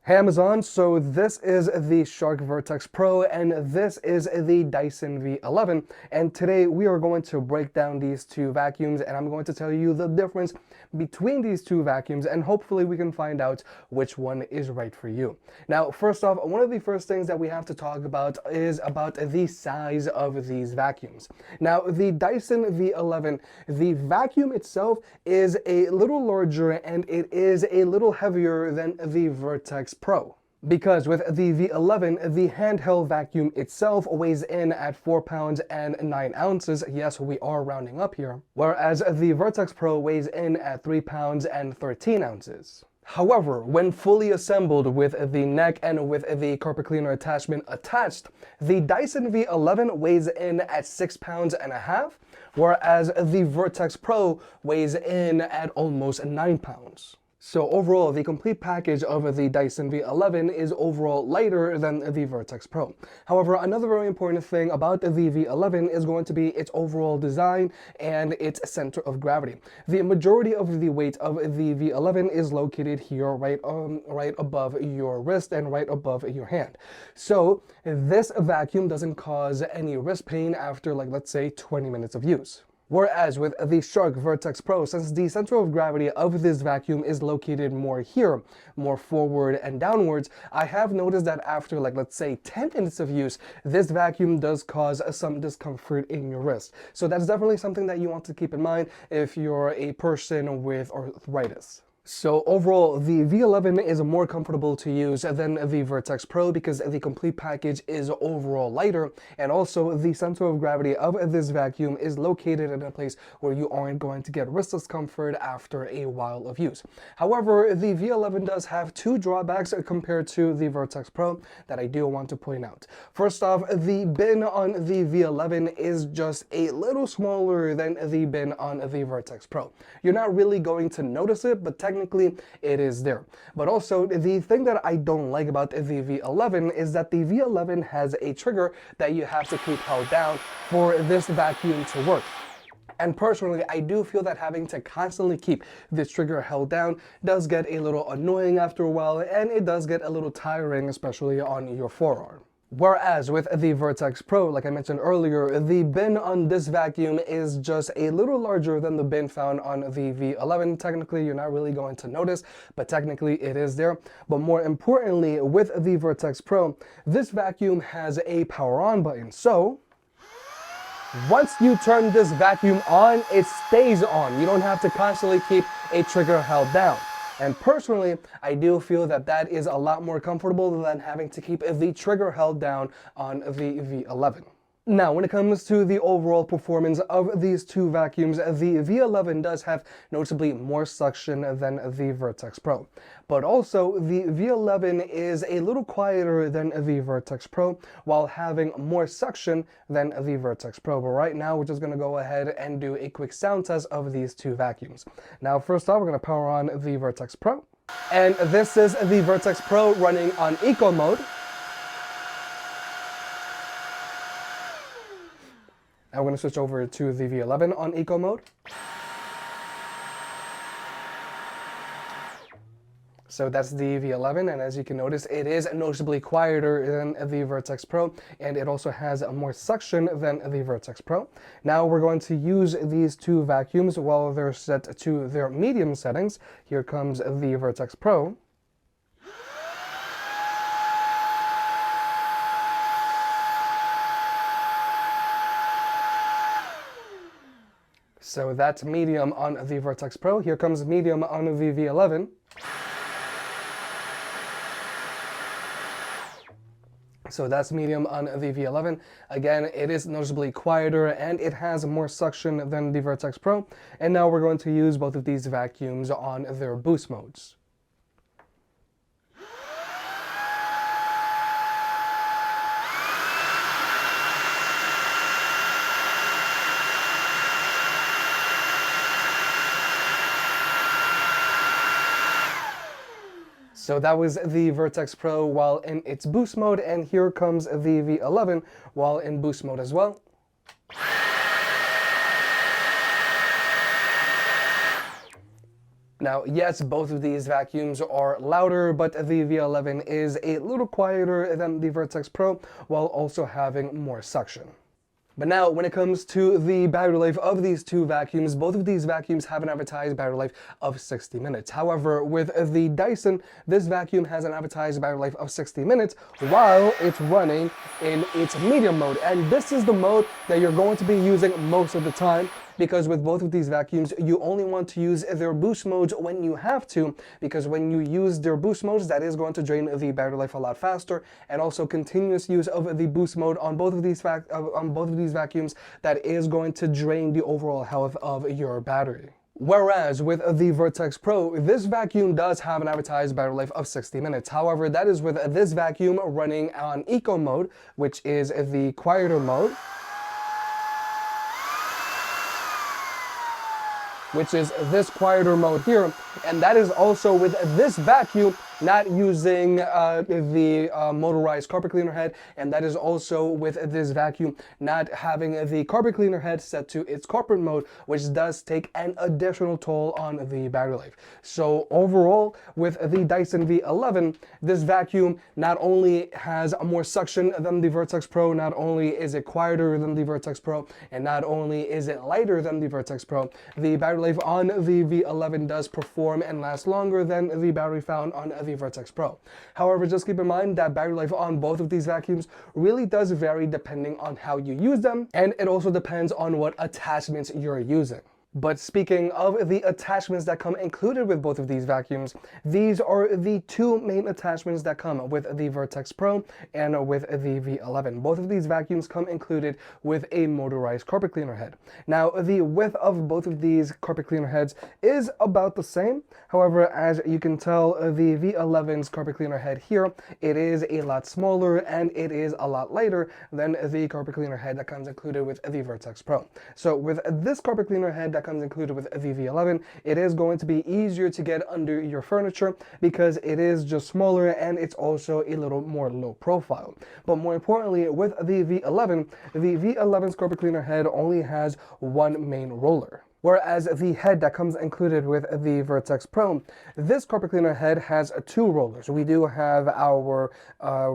Hey Amazon, so this is the Shark Vertex Pro and this is the Dyson V11, and today we are going to break down these two vacuums and I'm going to tell you the difference between these two vacuums and hopefully we can find out which one is right for you. Now first off, one of the first things that we have to talk about is about the size of these vacuums. Now the Dyson V11, the vacuum itself is a little larger and it is a little heavier than the Vertex Pro. Because with the V11, the handheld vacuum itself weighs in at 4 pounds and 9 ounces. Yes, we are rounding up here. Whereas the Vertex Pro weighs in at 3 pounds and 13 ounces. However, when fully assembled with the neck and with the carpet cleaner attachment attached, the Dyson V11 weighs in at 6 pounds and a half, whereas the Vertex Pro weighs in at almost 9 pounds. So overall, the complete package of the Dyson V11 is overall lighter than the Vertex Pro. However, another very important thing about the V11 is going to be its overall design and its center of gravity. The majority of the weight of the V11 is located here, right above your wrist and right above your hand. So this vacuum doesn't cause any wrist pain after, like, let's say 20 minutes of use. Whereas with the Shark Vertex Pro, since the center of gravity of this vacuum is located more here, more forward and downwards, I have noticed that after, like, let's say 10 minutes of use, this vacuum does cause some discomfort in your wrist. So that's definitely something that you want to keep in mind if you're a person with arthritis. So overall, the V11 is more comfortable to use than the Vertex Pro because the complete package is overall lighter, and also the center of gravity of this vacuum is located in a place where you aren't going to get wrist discomfort after a while of use. However, the V11 does have two drawbacks compared to the Vertex Pro that I do want to point out. First off, the bin on the V11 is just a little smaller than the bin on the Vertex Pro. You're not really going to notice it, but technically it is there. But also, the thing that I don't like about the V11 is that the V11 has a trigger that you have to keep held down for this vacuum to work. And personally, I do feel that having to constantly keep this trigger held down does get a little annoying after a while, and it does get a little tiring, especially on your forearm. Whereas with the Vertex Pro, like I mentioned earlier, the bin on this vacuum is just a little larger than the bin found on the V11. Technically, you're not really going to notice, but technically it is there. But more importantly, with the Vertex Pro, this vacuum has a power on button. So once you turn this vacuum on, it stays on. You don't have to constantly keep a trigger held down. And personally, I do feel that that is a lot more comfortable than having to keep the trigger held down on the V11. Now, when it comes to the overall performance of these two vacuums, the V11 does have noticeably more suction than the Vertex Pro. But also, the V11 is a little quieter than the Vertex Pro while having more suction than the Vertex Pro. But right now, we're just going to go ahead and do a quick sound test of these two vacuums. Now, first off, we're going to power on the Vertex Pro. And this is the Vertex Pro running on Eco mode. Now we're going to switch over to the V11 on Eco mode. So that's the V11, and as you can notice, it is noticeably quieter than the Vertex Pro, and it also has more suction than the Vertex Pro. Now we're going to use these two vacuums while they're set to their medium settings. Here comes the Vertex Pro. So that's medium on the Vertex Pro. Here comes medium on the V11. So that's medium on the V11. Again, it is noticeably quieter and it has more suction than the Vertex Pro. And now we're going to use both of these vacuums on their boost modes. So that was the Vertex Pro while in its boost mode, and here comes the V11 while in boost mode as well. Now, yes, both of these vacuums are louder, but the V11 is a little quieter than the Vertex Pro while also having more suction. But now, when it comes to the battery life of these two vacuums, both of these vacuums have an advertised battery life of 60 minutes. However, with the Dyson, this vacuum has an advertised battery life of 60 minutes while it's running in its medium mode. And this is the mode that you're going to be using most of the time, because with both of these vacuums, you only want to use their boost modes when you have to, because when you use their boost modes, that is going to drain the battery life a lot faster, and also continuous use of the boost mode on both of these vacuums, that is going to drain the overall health of your battery. Whereas with the Vertex Pro, this vacuum does have an advertised battery life of 60 minutes. However, that is with this vacuum running on Eco mode, which is the quieter mode, which is this quieter mode here, and that is also with this vacuum not using the motorized carpet cleaner head, and that is also with this vacuum not having the carpet cleaner head set to its corporate mode, which does take an additional toll on the battery life. So overall, with the Dyson V11, this vacuum not only has more suction than the Vertex Pro, not only is it quieter than the Vertex Pro, and not only is it lighter than the Vertex Pro, the battery life on the V11 does perform and last longer than the battery found on the Vertex Pro. However, just keep in mind that battery life on both of these vacuums really does vary depending on how you use them, and it also depends on what attachments you're using. But speaking of the attachments that come included with both of these vacuums, these are the two main attachments that come with the Vertex Pro and with the V11. Both of these vacuums come included with a motorized carpet cleaner head. Now, the width of both of these carpet cleaner heads is about the same. However, as you can tell, the V11's carpet cleaner head here, it is a lot smaller and it is a lot lighter than the carpet cleaner head that comes included with the Vertex Pro. So with this carpet cleaner head that comes included with the V11, it is going to be easier to get under your furniture because it is just smaller and it's also a little more low profile. But more importantly, with the V11's carpet cleaner head only has one main roller. Whereas the head that comes included with the Vertex Pro, this carpet cleaner head has two rollers. We do have our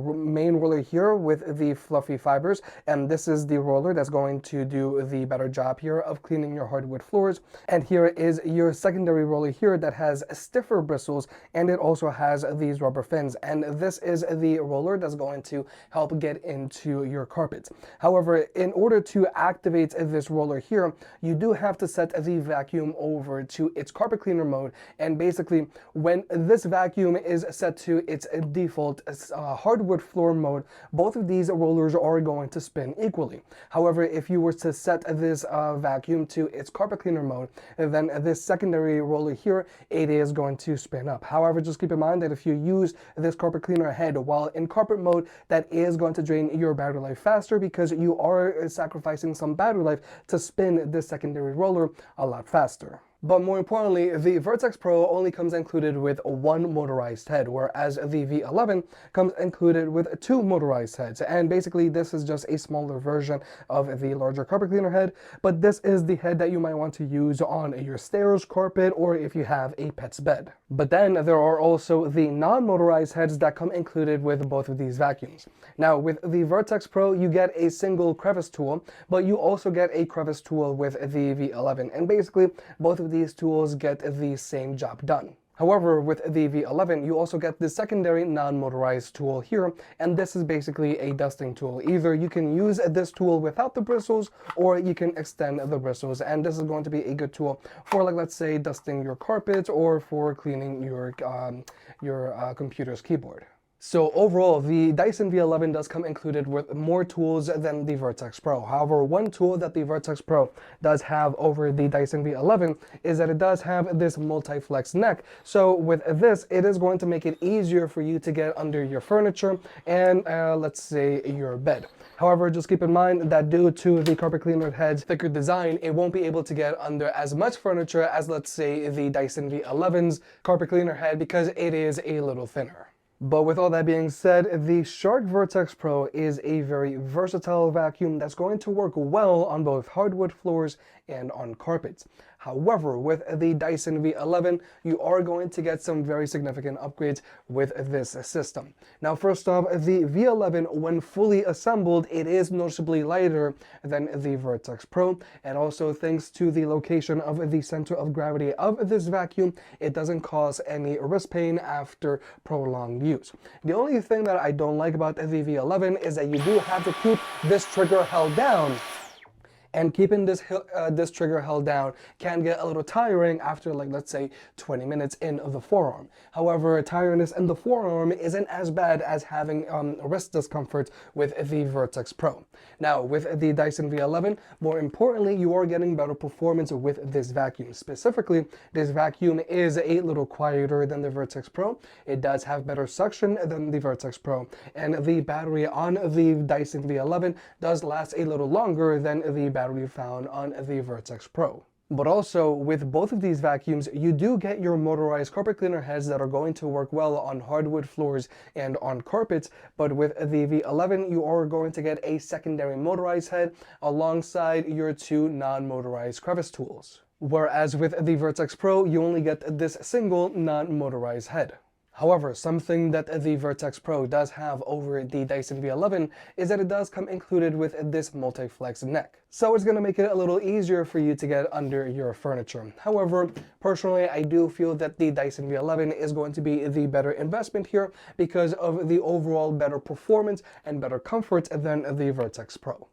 main roller here with the fluffy fibers, and this is the roller that's going to do the better job here of cleaning your hardwood floors. And here is your secondary roller here that has stiffer bristles, and it also has these rubber fins. And this is the roller that's going to help get into your carpets. However, in order to activate this roller here, you do have to set the vacuum over to its carpet cleaner mode, and basically when this vacuum is set to its default hardwood floor mode, both of these rollers are going to spin equally. However, if you were to set this vacuum to its carpet cleaner mode, then this secondary roller here, it is going to spin up. However, just keep in mind that if you use this carpet cleaner head while in carpet mode, that is going to drain your battery life faster because you are sacrificing some battery life to spin this secondary roller a lot faster. But more importantly, the Vertex Pro only comes included with one motorized head, whereas the V11 comes included with two motorized heads. And basically, this is just a smaller version of the larger carpet cleaner head, but this is the head that you might want to use on your stairs, carpet, or if you have a pet's bed. But then there are also the non-motorized heads that come included with both of these vacuums. Now, with the Vertex Pro, you get a single crevice tool, but you also get a crevice tool with the V11. And basically, both of these tools get the same job done. However, with the V11, you also get the secondary non-motorized tool here, and this is basically a dusting tool. Either you can use this tool without the bristles, or you can extend the bristles, and this is going to be a good tool for, like, let's say, dusting your carpet or for cleaning your computer's keyboard. So overall, the Dyson V11 does come included with more tools than the Vertex Pro. However, one tool that the Vertex Pro does have over the Dyson V11 is that it does have this multi-flex neck. So with this, it is going to make it easier for you to get under your furniture and let's say your bed. However, just keep in mind that due to the carpet cleaner head's thicker design, it won't be able to get under as much furniture as, let's say, the Dyson V11's carpet cleaner head because it is a little thinner. But with all that being said, the Shark Vertex Pro is a very versatile vacuum that's going to work well on both hardwood floors and on carpets. However, with the Dyson V11, you are going to get some very significant upgrades with this system. Now, first off, the V11, when fully assembled, it is noticeably lighter than the Vertex Pro, and also thanks to the location of the center of gravity of this vacuum, it doesn't cause any wrist pain after prolonged use. The only thing that I don't like about the V11 is that you do have to keep this trigger held down. And keeping this trigger held down can get a little tiring after, like, let's say 20 minutes in the forearm. However, tiredness in the forearm isn't as bad as having wrist discomfort with the Vertex Pro. Now, with the Dyson V11, more importantly, you are getting better performance with this vacuum. Specifically, this vacuum is a little quieter than the Vertex Pro. It does have better suction than the Vertex Pro. And the battery on the Dyson V11 does last a little longer than the battery found on the Vertex Pro. But also, with both of these vacuums, you do get your motorized carpet cleaner heads that are going to work well on hardwood floors and on carpets. But with the V11, you are going to get a secondary motorized head alongside your two non-motorized crevice tools. Whereas with the Vertex Pro, you only get this single non-motorized head. However, something that the Vertex Pro does have over the Dyson V11 is that it does come included with this multi-flex neck. So it's going to make it a little easier for you to get under your furniture. However, personally, I do feel that the Dyson V11 is going to be the better investment here because of the overall better performance and better comfort than the Vertex Pro.